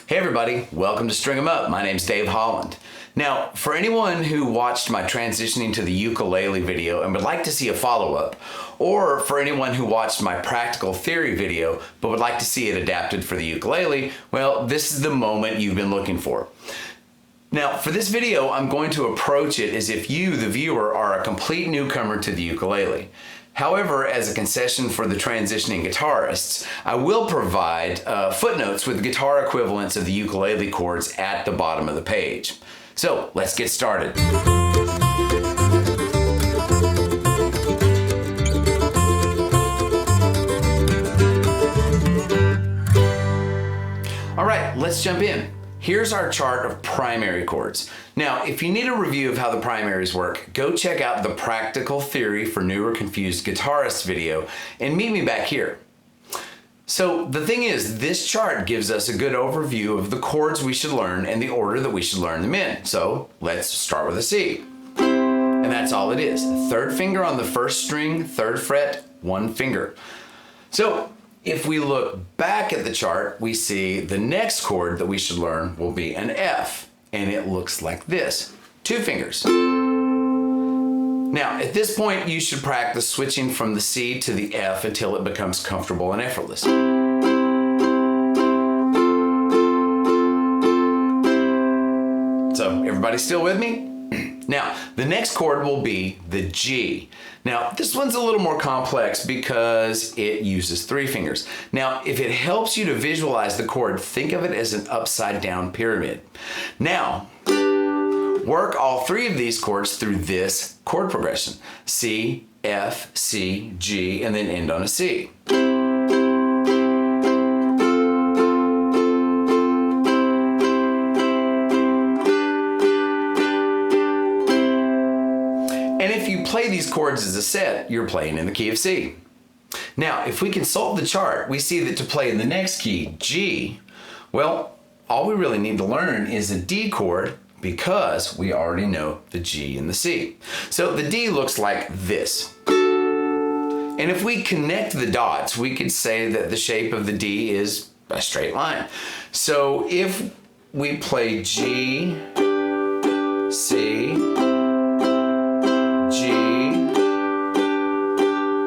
Hey everybody, welcome to String 'em Up. My name's Dave Holland. Now, for anyone who watched my transitioning to the ukulele video and would like to see a follow-up, or for anyone who watched my practical theory video but would like to see it adapted for the ukulele, well, this is the moment you've been looking for. Now, for this video, I'm going to approach it as if you, the viewer, are a complete newcomer to the ukulele. However, as a concession for the transitioning guitarists, I will provide footnotes with guitar equivalents of the ukulele chords at the bottom of the page. So, let's get started. All right, let's jump in. Here's our chart of primary chords. Now, if you need a review of how the primaries work, go check out the Practical Theory for Newer Confused Guitarists video and meet me back here. So the thing is, this chart gives us a good overview of the chords we should learn and the order that we should learn them in. So let's start with a C. And that's all it is. Third finger on the first string, third fret, one finger. So if we look back at the chart, we see the next chord that we should learn will be an F, and it looks like this, two fingers. Now, at this point, you should practice switching from the C to the F until it becomes comfortable and effortless. So, everybody still with me? Now, the next chord will be the G. Now, this one's a little more complex because it uses three fingers. Now, if it helps you to visualize the chord, think of it as an upside down pyramid. Now, work all three of these chords through this chord progression. C, F, C, G, and then end on a C. And if you play these chords as a set, you're playing in the key of C. Now, if we consult the chart, we see that to play in the next key, G, well, all we really need to learn is a D chord because we already know the G and the C. So the D looks like this. And if we connect the dots, we could say that the shape of the D is a straight line. So if we play G, C, G,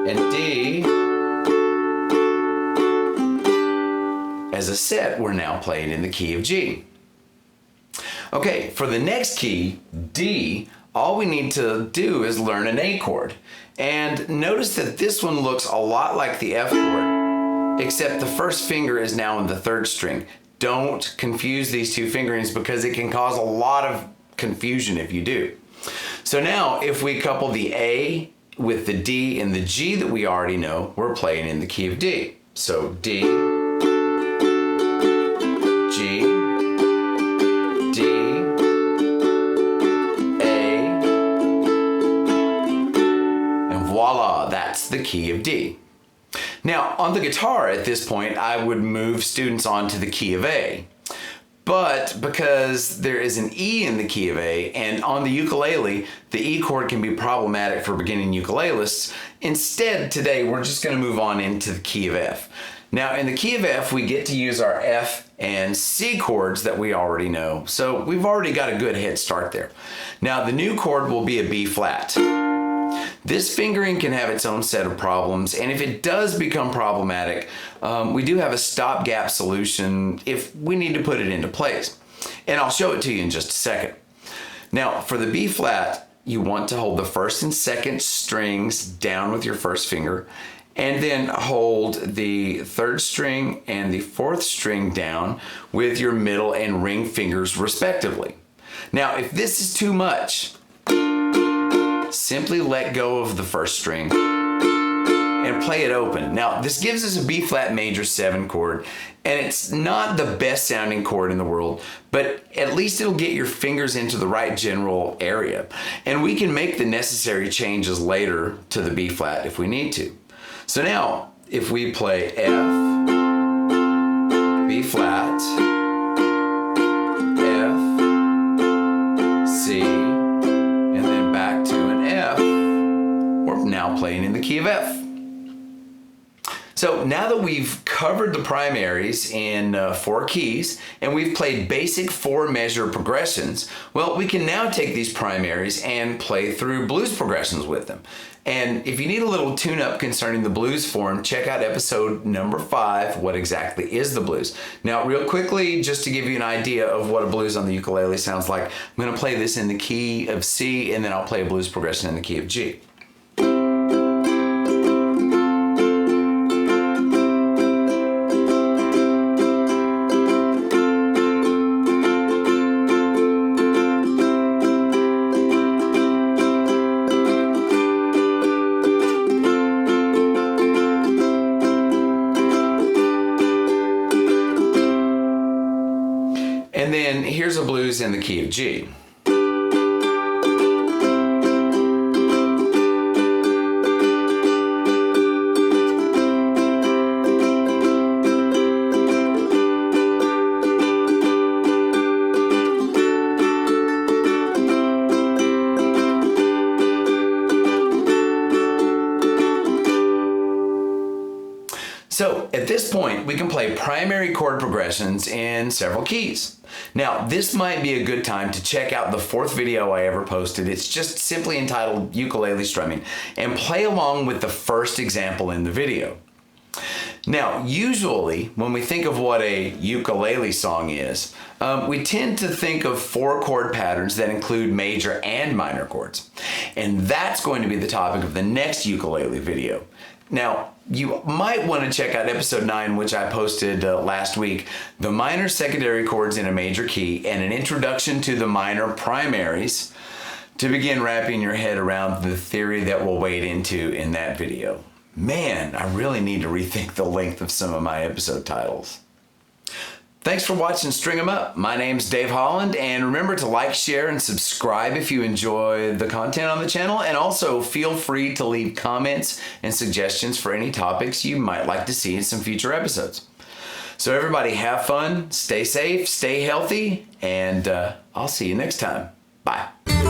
and D as a set, we're now playing in the key of G. Okay, for the next key, D, all we need to do is learn an A chord. And notice that this one looks a lot like the F chord, except the first finger is now in the third string. Don't confuse these two fingerings because it can cause a lot of confusion if you do. So now, if we couple the A with the D and the G that we already know, we're playing in the key of D. So D, G, D, A, and voila, that's the key of D. Now, on the guitar at this point, I would move students on to the key of A. But because there is an E in the key of A, and on the ukulele, the E chord can be problematic for beginning ukulelists, instead today we're just going to move on into the key of F. Now in the key of F, we get to use our F and C chords that we already know, so we've already got a good head start there. Now the new chord will be a B flat. This fingering can have its own set of problems, and if it does become problematic, we do have a stopgap solution if we need to put it into place. And I'll show it to you in just a second. Now, for the B flat, you want to hold the first and second strings down with your first finger, and then hold the third string and the fourth string down with your middle and ring fingers respectively. Now, if this is too much, simply let go of the first string and play it open. Now, this gives us a B flat major 7 chord, and it's not the best sounding chord in the world, but at least it'll get your fingers into the right general area. And we can make the necessary changes later to the B flat if we need to. So now, if we play F, B flat, F, C, and then back to an F, we're now playing in the key of F. So now that we've covered the primaries in 4 keys and we've played basic 4-measure progressions, well, we can now take these primaries and play through blues progressions with them. And if you need a little tune-up concerning the blues form, check out episode number 5, What Exactly is the Blues? Now, real quickly, just to give you an idea of what a blues on the ukulele sounds like, I'm going to play this in the key of C, and then I'll play a blues progression in the key of G. And then here's a blues in the key of G. So at this point, we can play primary chord progressions in several keys. Now, this might be a good time to check out the 4th video I ever posted. It's just simply entitled Ukulele Strumming, and play along with the first example in the video. Now, usually when we think of what a ukulele song is, we tend to think of 4 chord patterns that include major and minor chords. And that's going to be the topic of the next ukulele video. Now, you might want to check out episode 9, which I posted last week, the minor secondary chords in a major key and an introduction to the minor primaries, to begin wrapping your head around the theory that we'll wade into in that video. Man, I really need to rethink the length of some of my episode titles. Thanks for watching String 'em Up. My name's Dave Holland, and remember to like, share, and subscribe if you enjoy the content on the channel, and also feel free to leave comments and suggestions for any topics you might like to see in some future episodes. So everybody have fun, stay safe, stay healthy, and I'll see you next time. Bye.